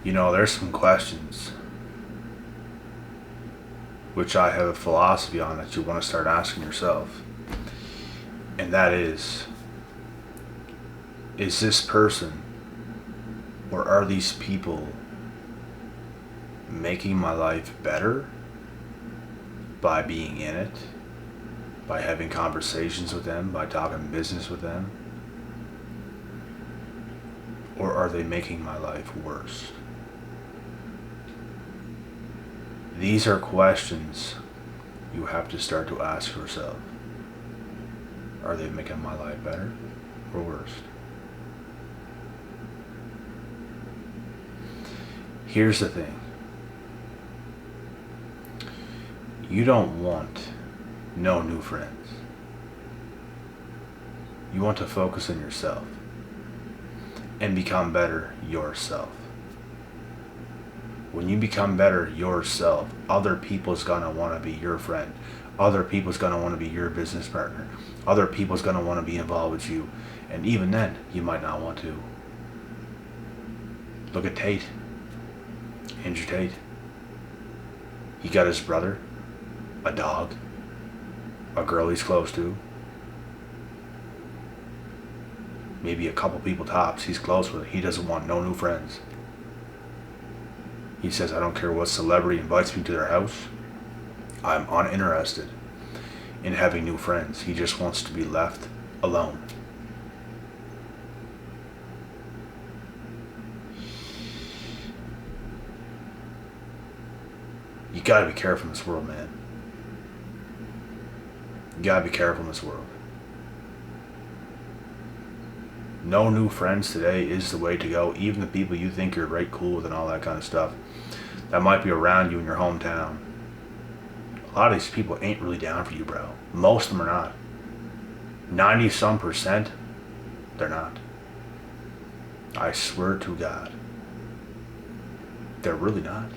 There's some questions which I have a philosophy on that you want to start asking yourself. And that is this person or are these people making my life better by being in it, by having conversations with them, by talking business with them? Or are they making my life worse? These are questions you have to start to ask yourself. Are they making my life better or worse? Here's the thing. You don't want no new friends. You want to focus on yourself and become better yourself. When you become better yourself, other people's gonna want to be your friend. Other people's gonna want to be your business partner. Other people's gonna want to be involved with you. And even then, you might not want to. Look at Tate. Andrew Tate. He got his brother, a dog, a girl he's close to, maybe a couple people tops he's close with. He doesn't want no new friends. He says, I don't care what celebrity invites me to their house. I'm uninterested in having new friends. He just wants to be left alone. You gotta be careful in this world, man. You gotta be careful in this world. No new friends today is the way to go. Even the people you think you're right cool with and all that kind of stuff that might be around you in your hometown. A lot of these people ain't really down for you, bro. Most of them are not. 90% they're not. I swear to God. They're really not.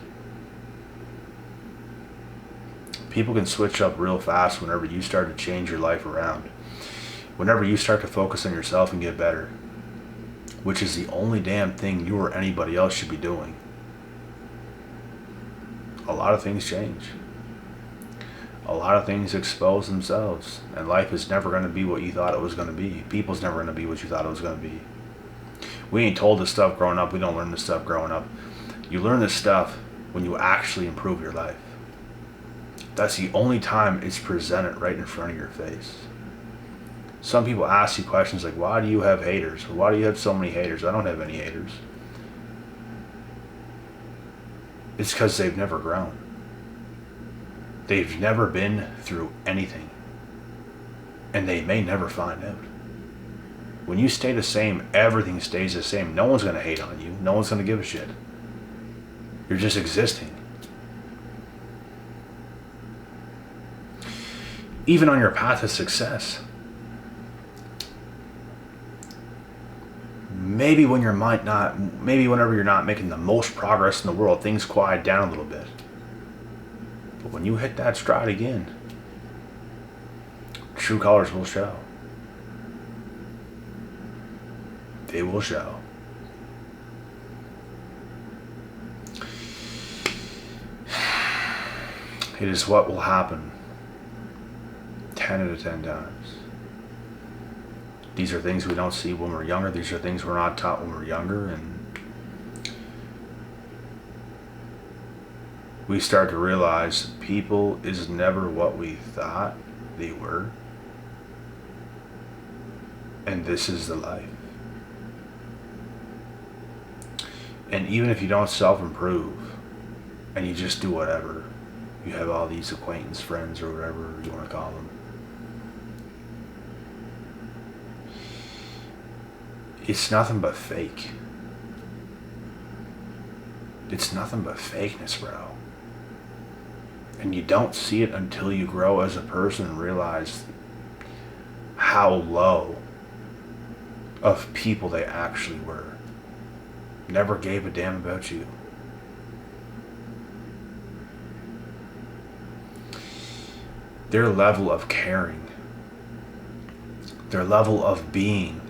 People can switch up real fast whenever you start to change your life around. Whenever you start to focus on yourself and get better, which is the only damn thing you or anybody else should be doing, a lot of things change. A lot of things expose themselves, and life is never going to be what you thought it was going to be. People's never going to be what you thought it was going to be. We ain't told this stuff growing up. We don't learn this stuff growing up. You learn this stuff when you actually improve your life. That's the only time it's presented right in front of your face. Some people ask you questions like, why do you have haters? Why do you have so many haters? I don't have any haters. It's because they've never grown. They've never been through anything. And they may never find out. When you stay the same, everything stays the same. No one's going to hate on you. No one's going to give a shit. You're just existing. Even on your path to success. Maybe whenever you're not making the most progress in the world, things quiet down a little bit. But when you hit that stride again, true colors will show. They will show. It is what will happen 10 out of 10 times. These are things we don't see when we're younger. These are things we're not taught when we're younger. And we start to realize people is never what we thought they were. And this is the life. And even if you don't self-improve and you just do whatever, you have all these acquaintance friends or whatever you want to call them. It's nothing but fake. It's nothing but fakeness, bro. And you don't see it until you grow as a person and realize how low of people they actually were. Never gave a damn about you. Their level of caring, their level of being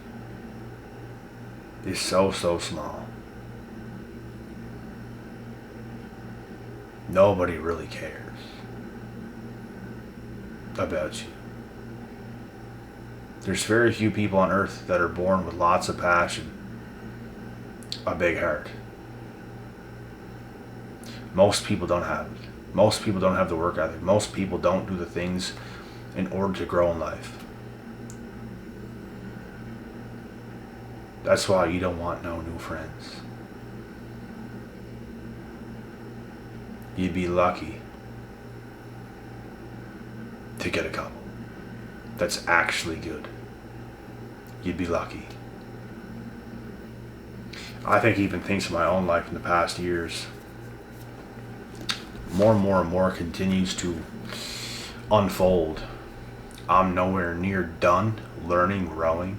is so small. Nobody really cares about you. There's very few people on earth that are born with lots of passion, a big heart. Most people don't have it. Most people don't have the work ethic. Most people don't do the things in order to grow in life. That's why you don't want no new friends. You'd be lucky to get a couple that's actually good. You'd be lucky. I think even things in my own life in the past years, more and more and more continues to unfold. I'm nowhere near done learning, growing.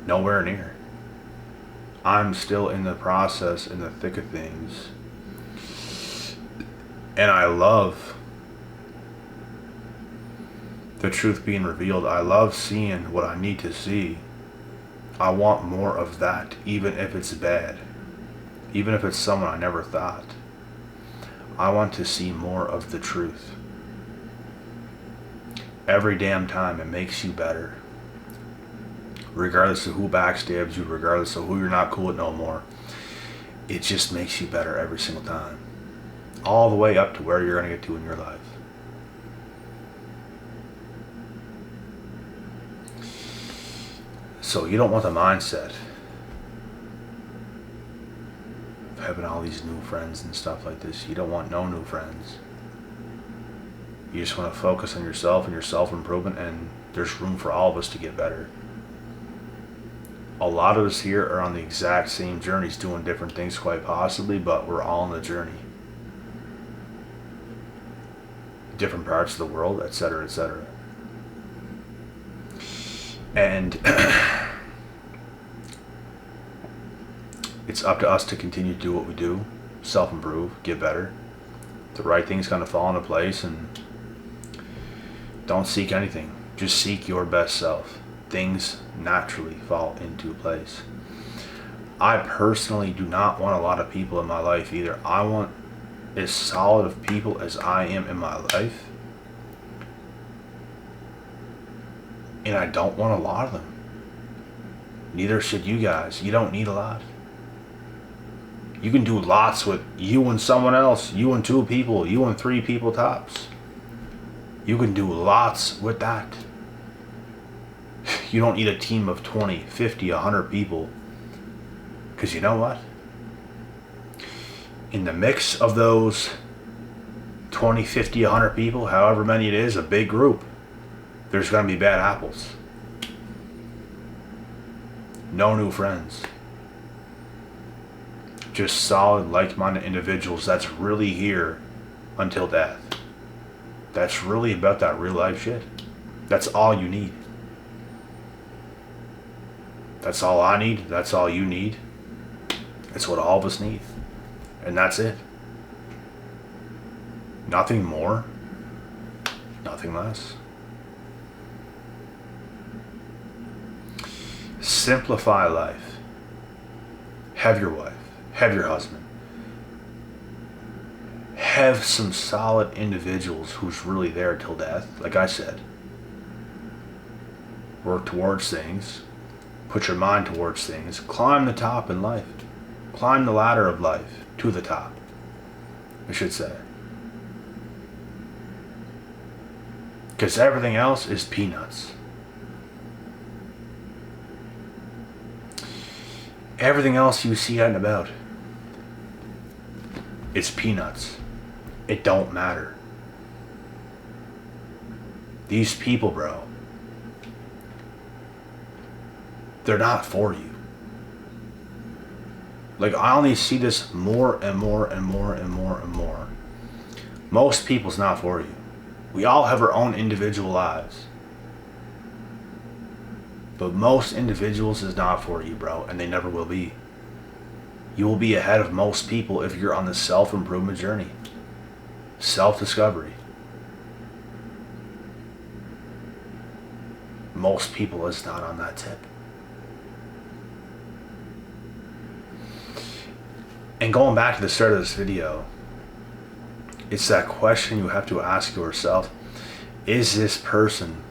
Nowhere near. I'm still in the process, in the thick of things. And I love the truth being revealed. I love seeing what I need to see. I want more of that, even if it's bad. Even if it's someone I never thought. I want to see more of the truth. Every damn time it makes you better. Regardless of who backstabs you, regardless of who you're not cool with no more. It just makes you better every single time. All the way up to where you're going to get to in your life. So you don't want the mindset of having all these new friends and stuff like this. You don't want no new friends. You just want to focus on yourself and your self-improvement, and there's room for all of us to get better. A lot of us here are on the exact same journeys, doing different things quite possibly, but we're all on the journey. Different parts of the world, etc., etc. And it's up to us to continue to do what we do, self-improve, get better. The right thing's going to fall into place, and don't seek anything. Just seek your best self. Things naturally fall into place. I personally do not want a lot of people in my life either. I want as solid of people as I am in my life. And I don't want a lot of them. Neither should you guys. You don't need a lot. You can do lots with you and someone else, you and 2 people, you and 3 people tops. You can do lots with that. You don't need a team of 20, 50, 100 people. Because you know what? In the mix of those 20, 50, 100 people, however many it is, a big group, there's going to be bad apples. No new friends. Just solid, like-minded individuals that's really here until death. That's really about that real life shit. That's all you need. That's all I need. That's all you need. It's what all of us need. And that's it. Nothing more. Nothing less. Simplify life. Have your wife. Have your husband. Have some solid individuals who's really there till death. Like I said. Work towards things. Put your mind towards things. Climb the top in life. Climb the ladder of life to the top, I should say. Because everything else is peanuts. Everything else you see out and about, it's peanuts. It don't matter. These people, bro, they're not for you. Like, I only see this more and more and more and more and more. Most people's not for you. We all have our own individual lives. But most individuals is not for you, bro, and they never will be. You will be ahead of most people if you're on the self-improvement journey. Self-discovery. Most people is not on that tip. And going back to the start of this video, It's that question you have to ask yourself. Is this person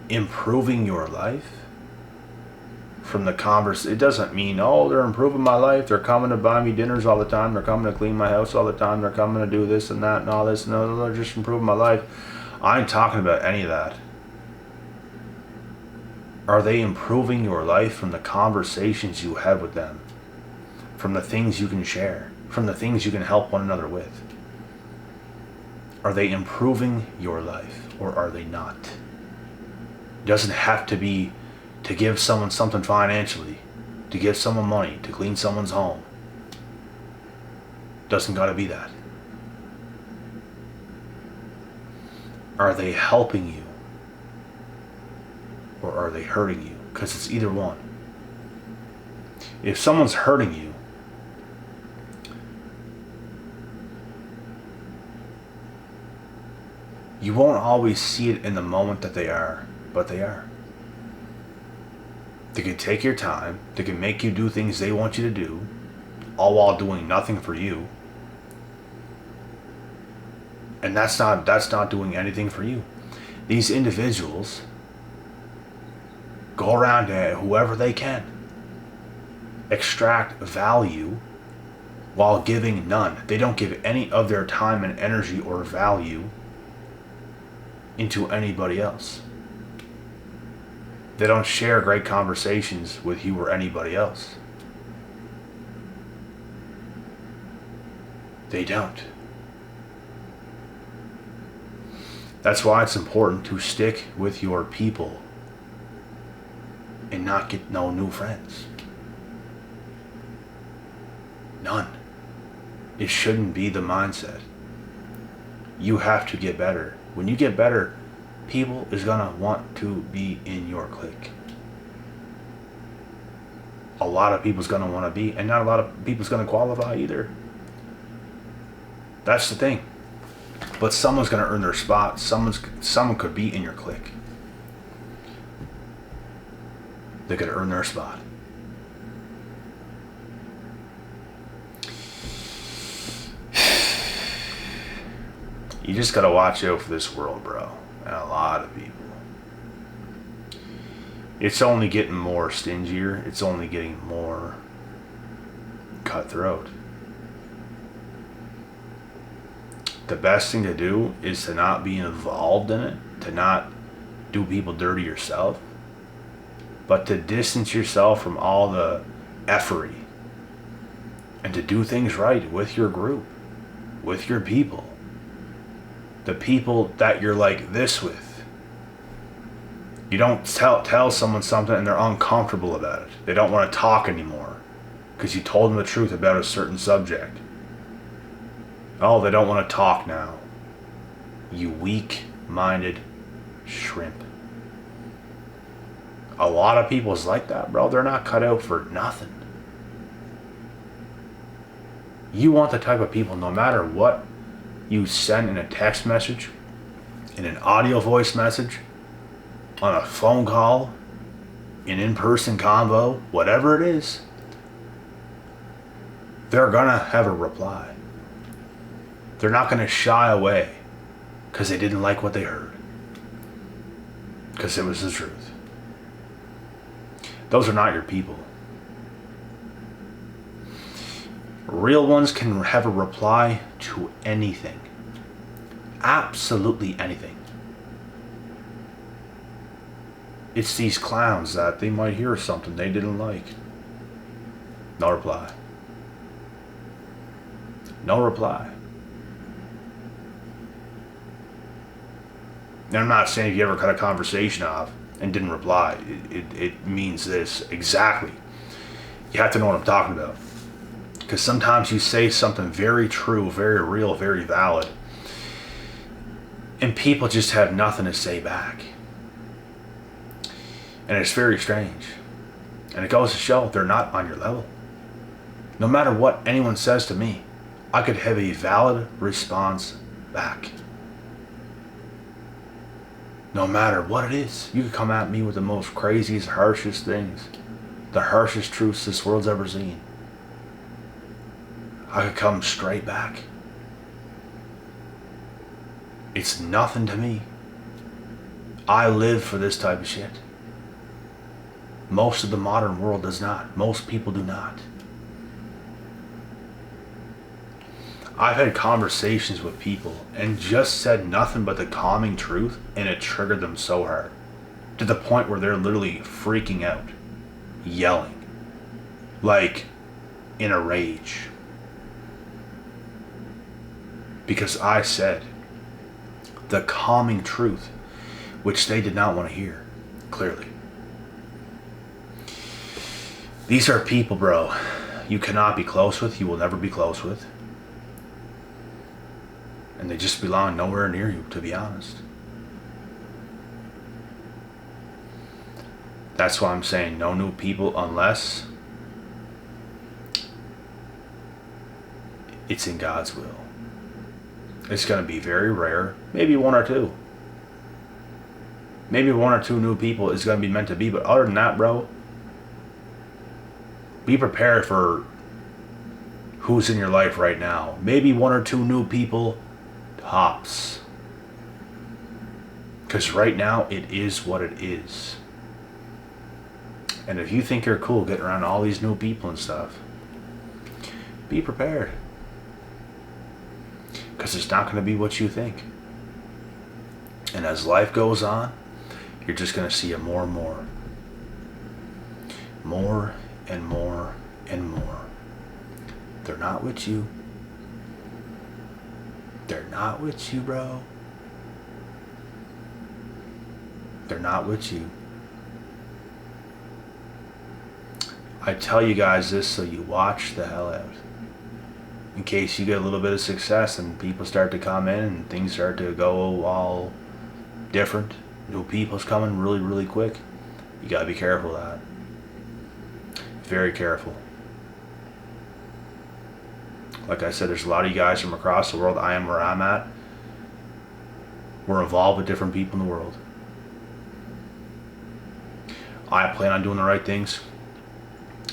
improving your life? From the it doesn't mean, oh, they're improving my life, they're coming to buy me dinners all the time, they're coming to clean my house all the time, they're coming to do this and that and all this. No, they're just improving my life. I ain't talking about any of that. Are they improving your life from the conversations you have with them? From the things you can share? From the things you can help one another with? Are they improving your life, or are they not? It doesn't have to be to give someone something financially, to give someone money, to clean someone's home. Doesn't gotta be that. Are they helping you, or are they hurting you? Because it's either one. If someone's hurting you, you won't always see it in the moment that they are, but they are. They can take your time, they can make you do things they want you to do, all while doing nothing for you. And that's not doing anything for you. These individuals go around to whoever they can, extract value while giving none. They don't give any of their time and energy or value into anybody else. They don't share great conversations with you or anybody else. They don't. That's why it's important to stick with your people and not get no new friends. None. It shouldn't be the mindset. You have to get better. When you get better, people is gonna want to be in your clique. A lot of people's gonna want to be, and not a lot of people's gonna qualify either. That's the thing. But someone's gonna earn their spot. Someone could be in your clique. They could earn their spot. You just gotta watch out for this world, bro. And a lot of people. It's only getting more stingier. It's only getting more cutthroat. The best thing to do is to not be involved in it, to not do people dirty yourself, but to distance yourself from all the effery and to do things right with your group, with your people, the people that you're like this with. You don't tell someone something and they're uncomfortable about it. They don't want to talk anymore because you told them the truth about a certain subject. Oh, they don't want to talk now. You weak-minded shrimp. A lot of people's like that, bro. They're not cut out for nothing. You want the type of people, no matter what you send in a text message, in an audio voice message, on a phone call, an in-person convo, whatever it is, they're gonna have a reply. They're not gonna shy away because they didn't like what they heard, because it was the truth. Those are not your people. Real ones can have a reply to anything. Absolutely anything. It's these clowns that they might hear something they didn't like. No reply. No reply. And I'm not saying if you ever cut a conversation off and didn't reply, it means this exactly. You have to know what I'm talking about. Because sometimes you say something very true, very real, very valid, and people just have nothing to say back. And it's very strange. And it goes to show they're not on your level. No matter what anyone says to me, I could have a valid response back. No matter what it is, you could come at me with the most craziest, harshest things. The harshest truths this world's ever seen. I could come straight back. It's nothing to me. I live for this type of shit. Most of the modern world does not. Most people do not. I've had conversations with people and just said nothing but the calming truth, and it triggered them so hard. To the point where they're literally freaking out. Yelling. Like in a rage. Because I said the calming truth, which they did not want to hear, clearly. These are people, bro, you cannot be close with, you will never be close with. And they just belong nowhere near you, to be honest. That's why I'm saying no new people unless it's in God's will. It's going to be very rare, maybe one or two. Maybe one or two new people is going to be meant to be, but other than that, bro, be prepared for who's in your life right now. Maybe one or two new people, tops. Because right now, it is what it is. And if you think you're cool getting around all these new people and stuff, be prepared. Because it's not going to be what you think. And as life goes on, you're just going to see it more and more. More and more and more. They're not with you. They're not with you, bro. They're not with you. I tell you guys this so you watch the hell out. In case you get a little bit of success and people start to come in and things start to go all different. New people's coming really, really quick. You gotta be careful of that. Very careful. Like I said, there's a lot of you guys from across the world. I am where I'm at. We're involved with different people in the world. I plan on doing the right things.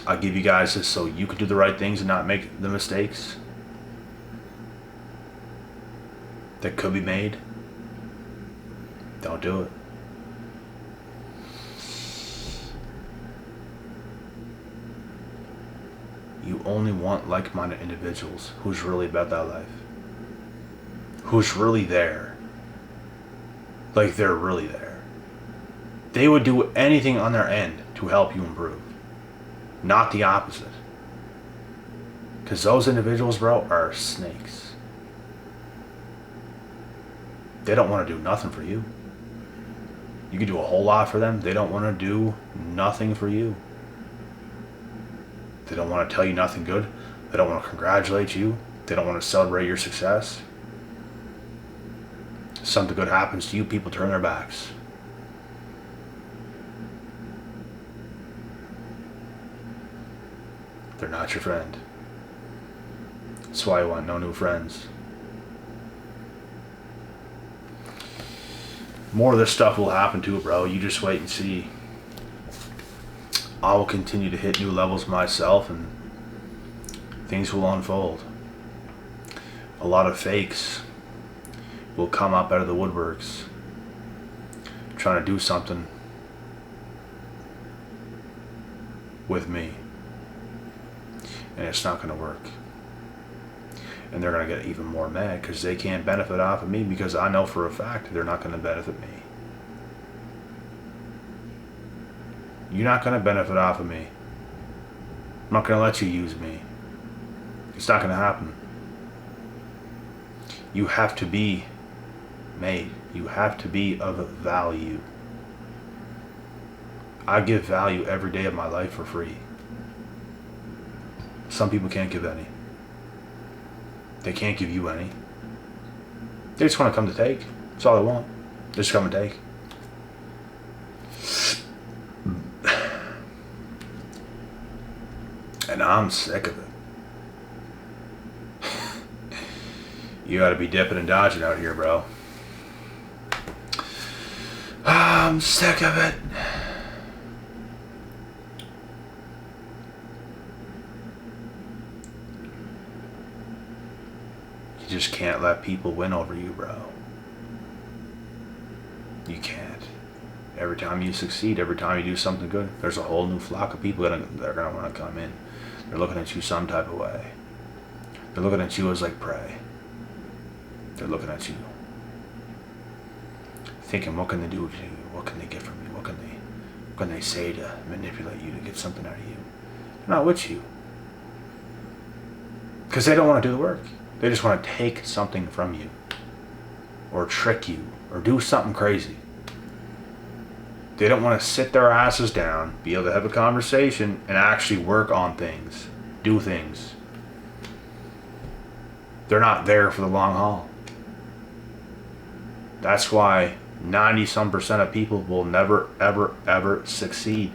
I'll give you guys this so you can do the right things and not make the mistakes that could be made. Don't do it. You only want like-minded individuals who's really about that life. Who's really there. Like they're really there. They would do anything on their end to help you improve. Not the opposite. Because those individuals, bro, are snakes. They don't want to do nothing for you. You can do a whole lot for them. They don't want to do nothing for you. They don't want to tell you nothing good. They don't want to congratulate you. They don't want to celebrate your success. Something good happens to you, people turn their backs. They're not your friend. That's why I want no new friends. More of this stuff will happen too, bro. You just wait and see. I will continue to hit new levels myself and things will unfold. A lot of fakes will come up out of the woodworks trying to do something with me. And it's not going to work. And they're going to get even more mad because they can't benefit off of me because I know for a fact they're not going to benefit me. You're not going to benefit off of me. I'm not going to let you use me. It's not going to happen. You have to be made. You have to be of value. I give value every day of my life for free. Some people can't give any. They can't give you any. They just want to come to take. That's all they want. They just come and take. And I'm sick of it. You gotta be dipping and dodging out here, bro. I'm sick of it. just can't let people win over you, bro. You can't. Every time you succeed, every time you do something good, there's a whole new flock of people that are going to want to come in. They're looking at you some type of way. They're looking at you as like prey. They're looking at you thinking, what can they do to you? What can they get from you? What can they say to manipulate you to get something out of you? They're not with you. Because they don't want to do the work. They just want to take something from you. Or trick you. Or do something crazy. They don't want to sit their asses down, be able to have a conversation, and actually work on things. Do things. They're not there for the long haul. That's why 90-some% of people will never, ever, ever succeed.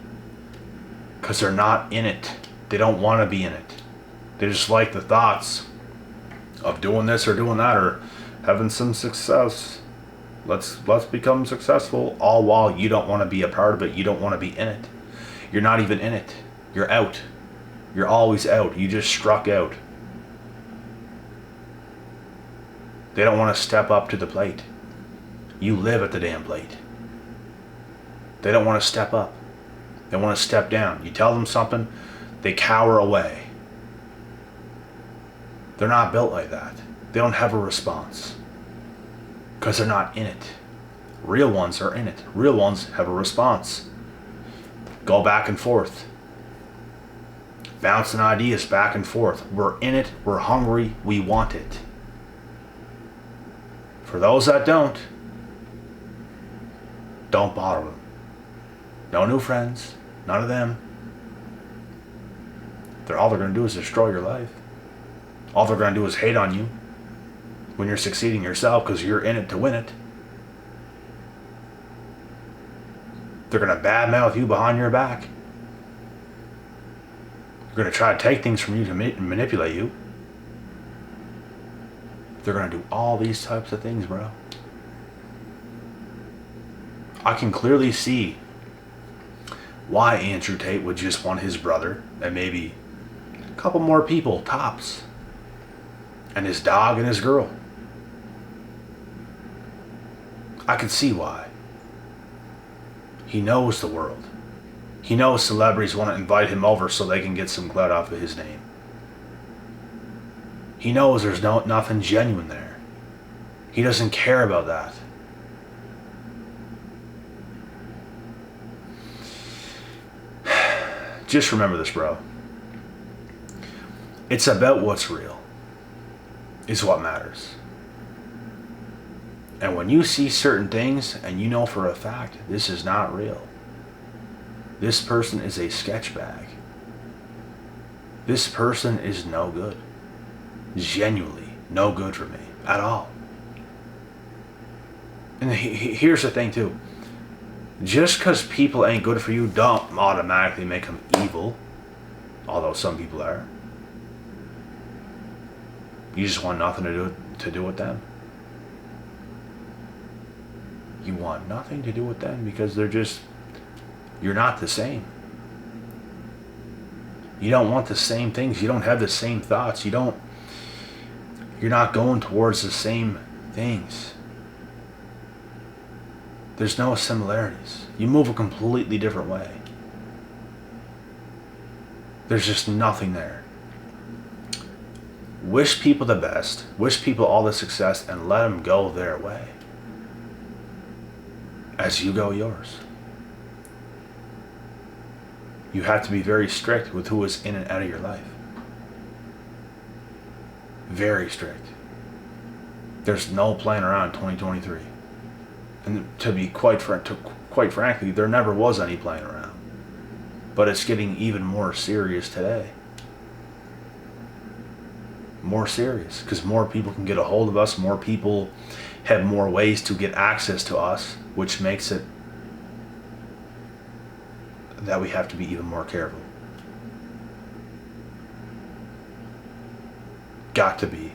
Because they're not in it. They don't want to be in it. They just like the thoughts of doing this or doing that or having some success. Let's become successful, all while you don't want to be a part of it. You don't want to be in it. You're not even in it. You're out. You're always out. You just struck out. They don't want to step up to the plate. You live at the damn plate. They don't want to step up. They want to step down. You tell them something, they cower away. They're not built like that. They don't have a response. Because they're not in it. Real ones are in it. Real ones have a response. Go back and forth. Bouncing ideas back and forth. We're in it. We're hungry. We want it. For those that don't bother them. No new friends. None of them. All they're going to do is destroy your life. All they're going to do is hate on you when you're succeeding yourself because you're in it to win it. They're going to badmouth you behind your back. They're going to try to take things from you to manipulate you. They're going to do all these types of things, bro. I can clearly see why Andrew Tate would just want his brother and maybe a couple more people, tops, and his dog and his girl. I can see why. He knows the world. He knows celebrities want to invite him over so they can get some clout off of his name. He knows there's nothing genuine there. He doesn't care about that. Just remember this, bro. It's about what's real. Is what matters. And when you see certain things and you know for a fact this is not real, this person is a sketch bag. This person is no good. Genuinely no good for me at all. And here's the thing too. Just because people ain't good for you don't automatically make them evil. Although some people are. You just want nothing to do with them. You want nothing to do with them because you're not the same. You don't want the same things. You don't have the same thoughts. You're not going towards the same things. There's no similarities. You move a completely different way. There's just nothing there. Wish people the best. Wish people all the success and let them go their way. As you go yours. You have to be very strict with who is in and out of your life. Very strict. There's no playing around in 2023. And to be quite frankly, there never was any playing around. But it's getting even more serious today. More serious. Because more people can get a hold of us. More people have more ways to get access to us. Which makes it that we have to be even more careful. Got to be.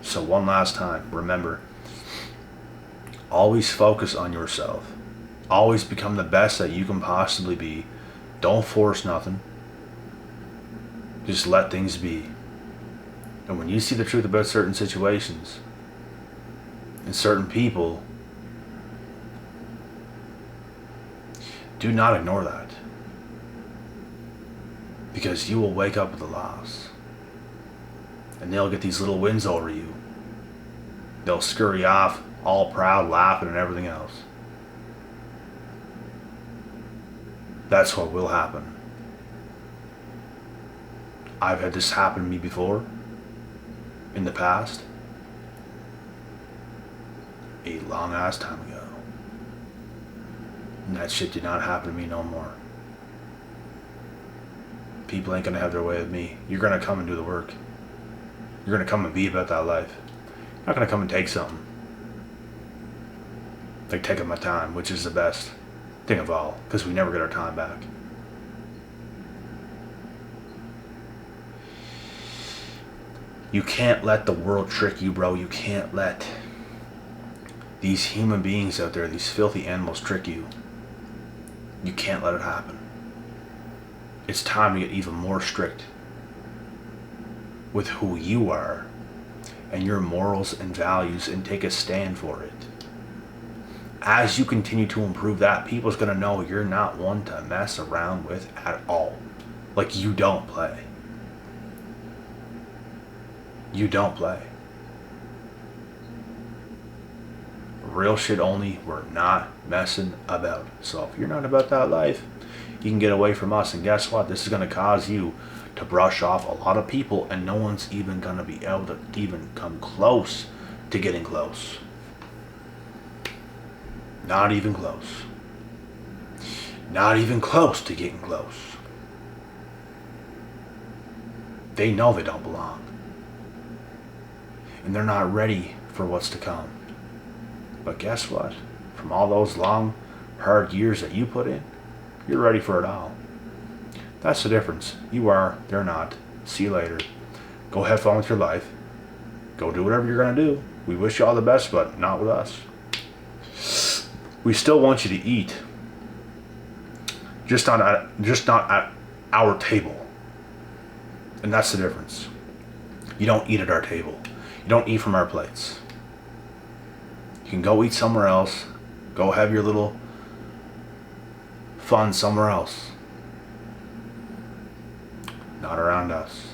So one last time, remember, always focus on yourself. Always become the best that you can possibly be. Don't force nothing. Just let things be. And when you see the truth about certain situations and certain people, do not ignore that. Because you will wake up with a loss. And they'll get these little wins over you. They'll scurry off, all proud, laughing and everything else. That's what will happen. I've had this happen to me before. In the past. A long ass time ago. And that shit did not happen to me no more. People ain't gonna have their way with me. You're gonna come and do the work. You're gonna come and be about that life. You're not gonna come and take something. Like taking my time, which is the best thing of all, because we never get our time back. You can't let the world trick you, bro. You can't let these human beings out there, these filthy animals, trick you. You can't let it happen. It's time to get even more strict with who you are and your morals and values and take a stand for it. As you continue to improve that, people's gonna know you're not one to mess around with at all. Like, you don't play. You don't play. Real shit only. We're not messing about. So if you're not about that life, you can get away from us. And guess what? This is going to cause you to brush off a lot of people, and no one's even going to be able to even come close to getting close. Not even close. Not even close to getting close. They know they don't belong. And they're not ready for what's to come. But guess what? From all those long, hard years that you put in, you're ready for it all. That's the difference. You are, they're not. See you later. Go have fun with your life. Go do whatever you're going to do. We wish you all the best, but not with us. We still want you to eat. Just not at our table. And that's the difference. You don't eat at our table. You don't eat from our plates. You can go eat somewhere else. Go have your little fun somewhere else. Not around us.